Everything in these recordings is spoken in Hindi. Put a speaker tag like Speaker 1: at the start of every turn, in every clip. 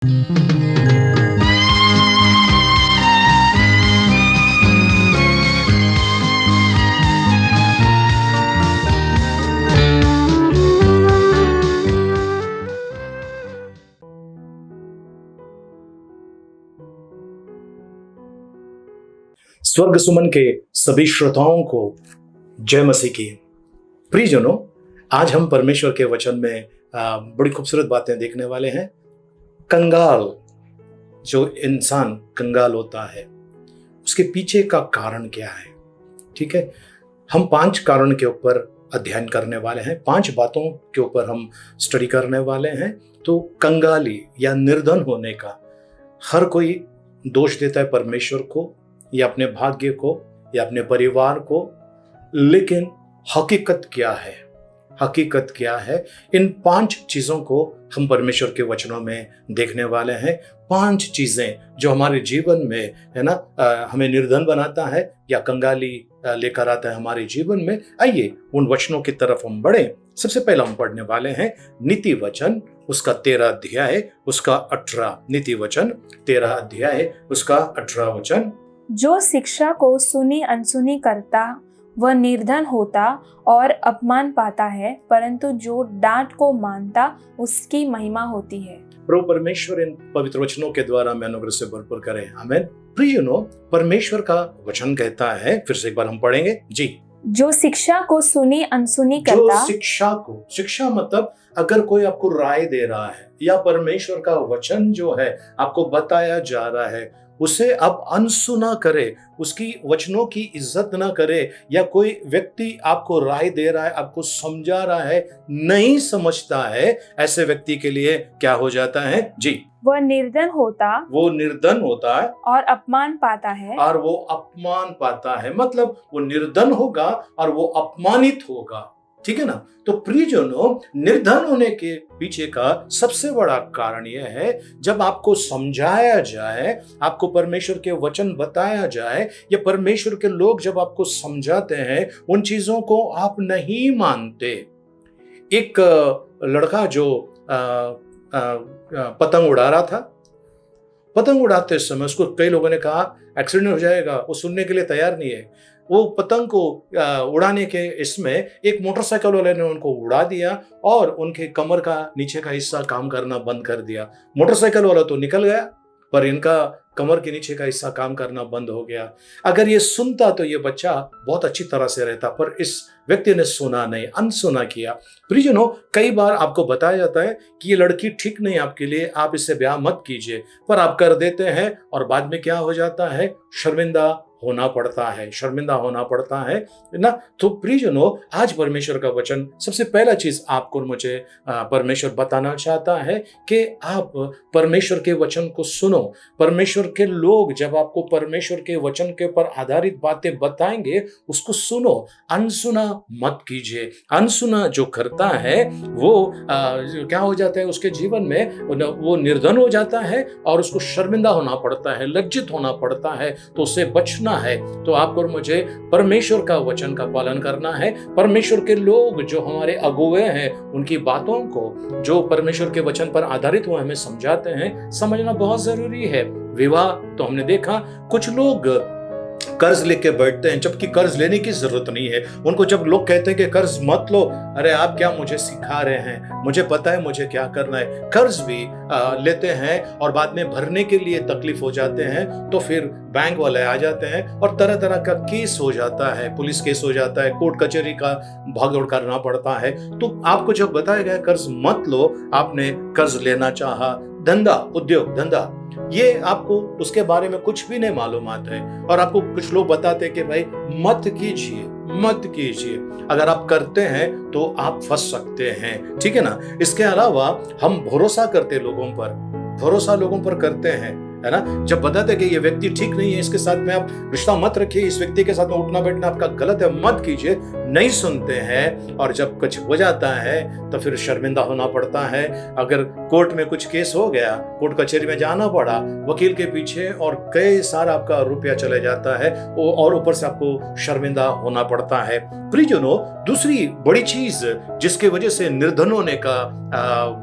Speaker 1: स्वर्ग सुमन के सभी श्रोताओं को जय मसीह की। प्रियजनों, आज हम परमेश्वर के वचन में बड़ी खूबसूरत बातें देखने वाले हैं। कंगाल, जो इंसान कंगाल होता है, उसके पीछे का कारण क्या है? ठीक है, हम 5 कारण के ऊपर अध्ययन करने वाले हैं, 5 बातों के ऊपर हम स्टडी करने वाले हैं। तो कंगाली या निर्धन होने का हर कोई दोष देता है परमेश्वर को या अपने भाग्य को या अपने परिवार को, लेकिन हकीकत क्या है? हकीकत क्या है? इन 5 चीजों को हम परमेश्वर के वचनों में देखने वाले हैं। 5 चीजें जो हमारे जीवन में है ना, हमें निर्धन बनाता है या कंगाली लेकर आता है हमारे जीवन में। आइए उन वचनों की तरफ हम बढ़े। सबसे पहला हम पढ़ने वाले हैं नीति वचन, उसका 13 अध्याय उसका 18। नीति वचन 13 अध्याय उसका 18 वचन।
Speaker 2: जो शिक्षा को सुनी अनसुनी करता वह निर्धन होता और अपमान पाता है, परंतु जो डांट को मानता उसकी महिमा होती है।
Speaker 1: प्रभु परमेश्वर इन पवित्र वचनों के द्वारा हमें अनुग्रह से भरपूर करे। आमीन। प्रियजनों, परमेश्वर का वचन कहता है, फिर से एक बार हम पढ़ेंगे जी।
Speaker 2: जो शिक्षा को सुनी अनसुनी करता।
Speaker 1: शिक्षा मतलब अगर कोई आपको राय दे रहा है या परमेश्वर का वचन जो है आपको बताया जा रहा है, उसे आप अनसुना करे, उसकी वचनों की इज्जत ना करे, या कोई व्यक्ति आपको राय दे रहा है, आपको समझा रहा है, नहीं समझता है, ऐसे व्यक्ति के लिए क्या हो जाता है जी?
Speaker 2: वह निर्धन होता
Speaker 1: है
Speaker 2: और अपमान पाता है।
Speaker 1: मतलब वो निर्धन होगा और वो अपमानित होगा। ठीक है ना? तो प्रियजनों, निर्धन होने के पीछे का सबसे बड़ा कारण यह है, जब आपको समझाया जाए, आपको परमेश्वर के वचन बताया जाए, या परमेश्वर के लोग जब आपको समझाते हैं, उन चीजों को आप नहीं मानते। एक लड़का जो पतंग उड़ा रहा था, पतंग उड़ाते समय उसको कई लोगों ने कहा एक्सीडेंट हो जाएगा, वो सुनने के लिए तैयार नहीं है। वो पतंग को उड़ाने के इसमें एक मोटरसाइकिल वाले ने उनको उड़ा दिया और उनके कमर का नीचे का हिस्सा काम करना बंद कर दिया। मोटरसाइकिल वाला तो निकल गया, पर इनका कमर के नीचे का हिस्सा काम करना बंद हो गया। अगर ये सुनता तो ये बच्चा बहुत अच्छी तरह से रहता, पर इस व्यक्ति ने सुना नहीं, अनसुना किया। प्रियजनों, कई बार आपको बताया जाता है कि ये लड़की ठीक नहीं आपके लिए, आप इससे ब्याह मत कीजिए, पर आप कर देते हैं और बाद में क्या हो जाता है? शर्मिंदा होना पड़ता है ना। तो प्रियजनों, आज परमेश्वर का वचन सबसे पहला चीज आपको मुझे परमेश्वर बताना चाहता है कि आप परमेश्वर के वचन को सुनो। परमेश्वर के लोग जब आपको परमेश्वर के वचन के ऊपर आधारित बातें बताएंगे, उसको सुनो, अनसुना मत कीजिए। अनसुना जो करता है वो क्या हो जाता है? उसके जीवन में वो निर्धन हो जाता है और उसको शर्मिंदा होना पड़ता है, लज्जित होना पड़ता है। तो उससे बचना है तो आपको मुझे परमेश्वर का वचन का पालन करना है। परमेश्वर के लोग जो हमारे अगुवे हैं, उनकी बातों को जो परमेश्वर के वचन पर आधारित हुए हमें समझाते हैं, समझना बहुत जरूरी है। विवाह तो हमने देखा, कुछ लोग कर्ज लेके बैठते हैं जबकि कर्ज लेने की जरूरत नहीं है। उनको जब लोग कहते हैं कि कर्ज मत लो, अरे आप क्या मुझे सिखा रहे हैं? मुझे पता है मुझे क्या करना है। कर्ज भी लेते हैं और बाद में भरने के लिए तकलीफ हो जाते हैं, तो फिर बैंक वाले आ जाते हैं और तरह तरह का केस हो जाता है, पुलिस केस हो जाता है, कोर्ट कचहरी का भागदौड़ करना पड़ता है। तो आपको जब बताया गया कर्ज मत लो, आपने कर्ज लेना चाहा, उद्योग धंधा, ये आपको उसके बारे में कुछ भी नहीं मालूमात है और आपको कुछ लोग बताते हैं कि भाई मत कीजिए। अगर आप करते हैं तो आप फंस सकते हैं। ठीक है ना? इसके अलावा हम भरोसा लोगों पर करते हैं, है ना। जब बताते कि ये व्यक्ति ठीक नहीं है, इसके साथ में आप रिश्ता मत रखिए, इस व्यक्ति के साथ में उठना बैठना आपका गलत है, मत कीजिए, नहीं सुनते हैं। और जब कुछ हो जाता है तो फिर शर्मिंदा होना पड़ता है। अगर कोर्ट में कुछ केस हो गया, कोर्ट कचहरी में जाना पड़ा वकील के पीछे, और कई सारा आपका रुपया चले जाता है, और ऊपर से आपको शर्मिंदा होना पड़ता है। प्रियजनों, दूसरी बड़ी चीज जिसके वजह से निर्धन होने का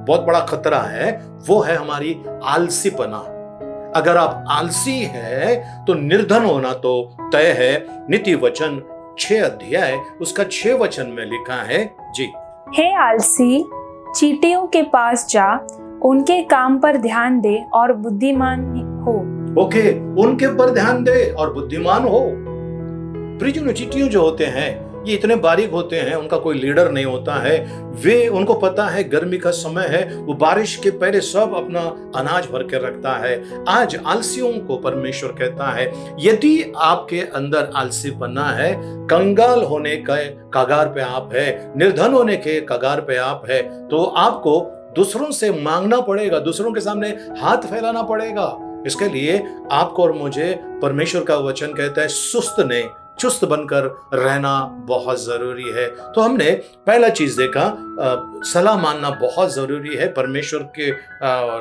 Speaker 1: बहुत बड़ा खतरा है, वो है हमारी आलसीपना। अगर आप आलसी हैं तो निर्धन होना तो तय है। नीति वचन 6 अध्याय उसका 6 वचन में लिखा है जी,
Speaker 2: हे आलसी, चींटियों के पास जा, उनके काम पर ध्यान दे और बुद्धिमान हो।
Speaker 1: ओके, उनके ऊपर ध्यान दे और बुद्धिमान हो। प्रियजनों, चींटियों जो होते हैं ये इतने बारीक होते हैं, उनका कोई लीडर नहीं होता है। वे, उनको पता है गर्मी का समय है, वो बारिश के पहले सब अपना अनाज भर के रखता है। आज आलसियों को परमेश्वर कहता है, यदि आपके अंदर आलसीपना है, कंगाल होने के कगार पे आप है, निर्धन होने के कगार पे आप है, तो आपको दूसरों से मांगना पड़ेगा, दूसरों के सामने हाथ फैलाना पड़ेगा। इसके लिए आपको और मुझे परमेश्वर का वचन कहता है, सुस्त ने चुस्त बनकर रहना बहुत जरूरी है। तो हमने पहला चीज देखा, सलाह मानना बहुत जरूरी है परमेश्वर के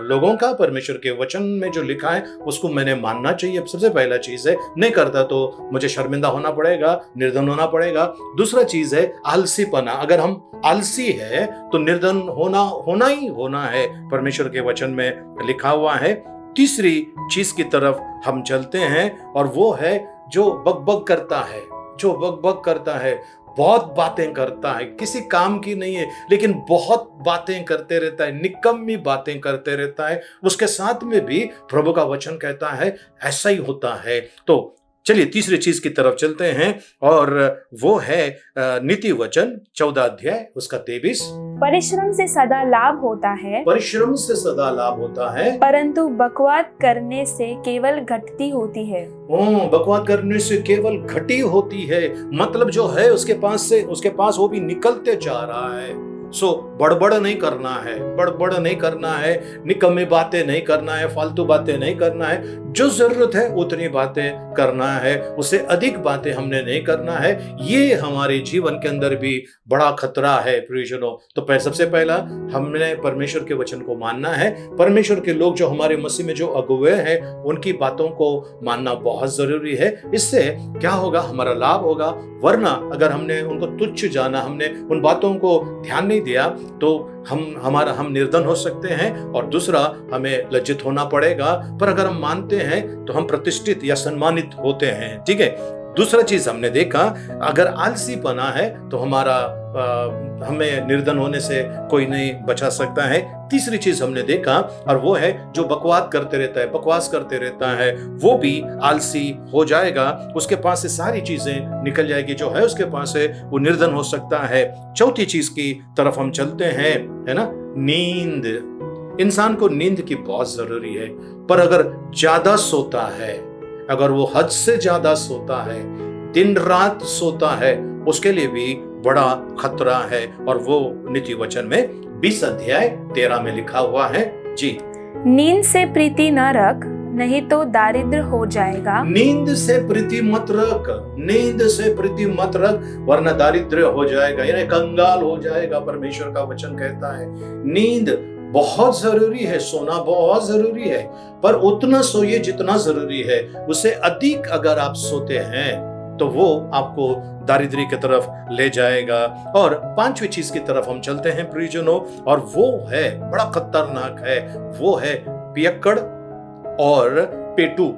Speaker 1: लोगों का। परमेश्वर के वचन में जो लिखा है उसको मैंने मानना चाहिए, सबसे पहला चीज है। नहीं करता तो मुझे शर्मिंदा होना पड़ेगा, निर्धन होना पड़ेगा। दूसरा चीज है आलसीपना। अगर हम आलसी है तो निर्धन होना ही होना है, परमेश्वर के वचन में लिखा हुआ है। तीसरी चीज की तरफ हम चलते हैं, और वो है जो बकबक करता है, जो बकबक करता है, बहुत बातें करता है, किसी काम की नहीं है लेकिन बहुत बातें करते रहता है, निकम्मी बातें करते रहता है। उसके साथ में भी प्रभु का वचन कहता है ऐसा ही होता है। तो चलिए तीसरी चीज की तरफ चलते हैं, और वो है नीति वचन 14 अध्याय उसका 23।
Speaker 2: परिश्रम से सदा लाभ होता है,
Speaker 1: परिश्रम से सदा लाभ होता है,
Speaker 2: परंतु बकवाद करने से केवल घटती होती है।
Speaker 1: बकवाद करने से केवल घटी होती है, मतलब जो है उसके पास वो भी निकलते जा रहा है। सो बड़बड़ नहीं करना है, बड़बड़ नहीं करना है, निकम्मी बातें नहीं करना है, फालतू बातें नहीं करना है। जो जरूरत है उतनी बातें करना है, उससे अधिक बातें हमने नहीं करना है। ये हमारे जीवन के अंदर भी बड़ा खतरा है प्रियजनों। तो सबसे पहला हमने परमेश्वर के वचन को मानना है। परमेश्वर के लोग जो हमारे मसीह में जो अगुवे हैं उनकी बातों को मानना बहुत जरूरी है। इससे क्या होगा, हमारा लाभ होगा। वरना अगर हमने उनको तुच्छ जाना, हमने उन बातों को ध्यान नहीं दिया, तो हम निर्धन हो सकते हैं, और दूसरा हमें लज्जित होना पड़ेगा। पर अगर हम मानते हैं तो हम प्रतिष्ठित या सम्मानित होते हैं। ठीक है। दूसरा चीज हमने देखा, अगर आलसीपना है तो हमें निर्धन होने से कोई नहीं बचा सकता है। तीसरी चीज हमने देखा, और वो है जो बकवाद करते रहता है, बकवास करते रहता है, वो भी आलसी हो जाएगा। उसके पास से सारी चीजें निकल जाएगी, जो है उसके पास से वो निर्धन हो सकता है। चौथी चीज की तरफ हम चलते हैं, है ना, नींद। इंसान को नींद की बहुत जरूरी है, पर अगर ज्यादा सोता है, अगर वो हद से ज्यादा सोता है, दिन रात सोता है, उसके लिए भी बड़ा खतरा है। और वो नीति वचन में 20 अध्याय 13 में लिखा हुआ है जी,
Speaker 2: नींद से प्रीति न रख, नहीं तो दारिद्र हो जाएगा।
Speaker 1: नींद से प्रीति मत रख, नींद से प्रीति मत रख, वरना दारिद्र हो जाएगा, यानी कंगाल हो जाएगा। परमेश्वर का वचन कहता है नींद बहुत जरूरी है, सोना बहुत जरूरी है, पर उतना सोइए जितना जरूरी है। उससे अधिक अगर आप सोते हैं तो वो आपको दारिद्र्य की तरफ ले जाएगा। और पांचवी चीज की तरफ हम चलते हैं प्रियजनों, और वो है बड़ा खतरनाक है, वो है पियक्कड़ और पेटू।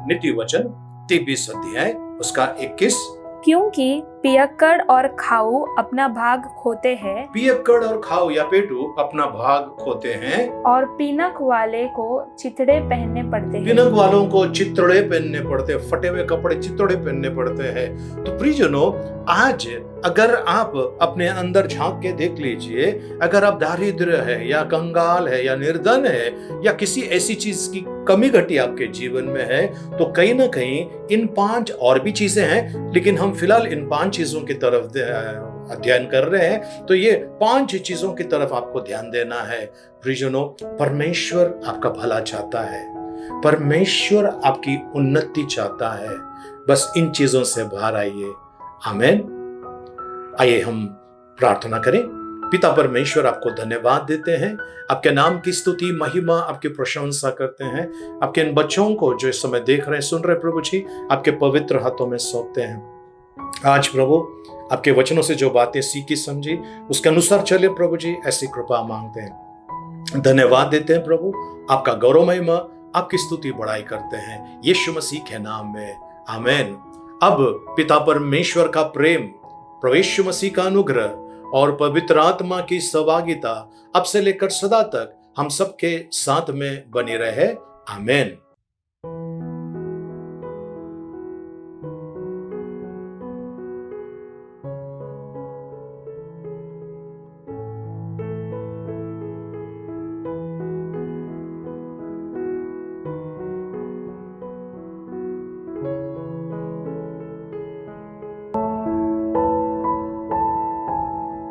Speaker 1: नीति वचन 23 अध्याय उसका 21।
Speaker 2: क्योंकि पियक्कड़ और खाऊ अपना भाग खोते हैं,
Speaker 1: पियक्कड़ और खाऊ या पेटू अपना भाग खोते हैं,
Speaker 2: और पीनक वाले को चितड़े पहनने पड़ते हैं।
Speaker 1: पीनक वालों को चितड़े पहनने पड़ते हैं, फटे हुए कपड़े चितड़े पहनने पड़ते हैं। तो प्रियजनों, आज अगर आप अपने अंदर झांक के देख लीजिए, अगर आप दारिद्र है या कंगाल है या निर्धन है या किसी ऐसी चीज की कमी घटी आपके जीवन में है, तो कहीं ना कहीं इन 5 और भी चीजें हैं, लेकिन हम फिलहाल इन 5 चीजों की तरफ अध्ययन कर रहे हैं तो ये 5 चीजों की तरफ आपको ध्यान देना है। प्रियजनों, परमेश्वर आपका भला चाहता है, परमेश्वर आपकी उन्नति चाहता है। बस इन चीजों से बाहर आइए। आमीन। आइए हम प्रार्थना करें। पिता परमेश्वर, आपको धन्यवाद देते हैं, आपके नाम की स्तुति महिमा आपकी प्रशंसा करते हैं। आपके इन बच्चों को जो इस समय देख रहे हैं, सुन रहे प्रभु जी, आपके पवित्र हाथों में सौंपते हैं। आज प्रभु आपके वचनों से जो बातें सीखी समझी उसके अनुसार चले प्रभु जी, ऐसी कृपा मांगते हैं। धन्यवाद देते हैं प्रभु, आपका गौरव महिमा आपकी स्तुति बढ़ाई करते हैं यीशु मसीह के नाम में। आमीन। अब पिता परमेश्वर का प्रेम, प्रभु यीशु मसीह का अनुग्रह और पवित्र आत्मा की सहभागिता अब से लेकर सदा तक हम सबके साथ में बनी रहे। आमीन।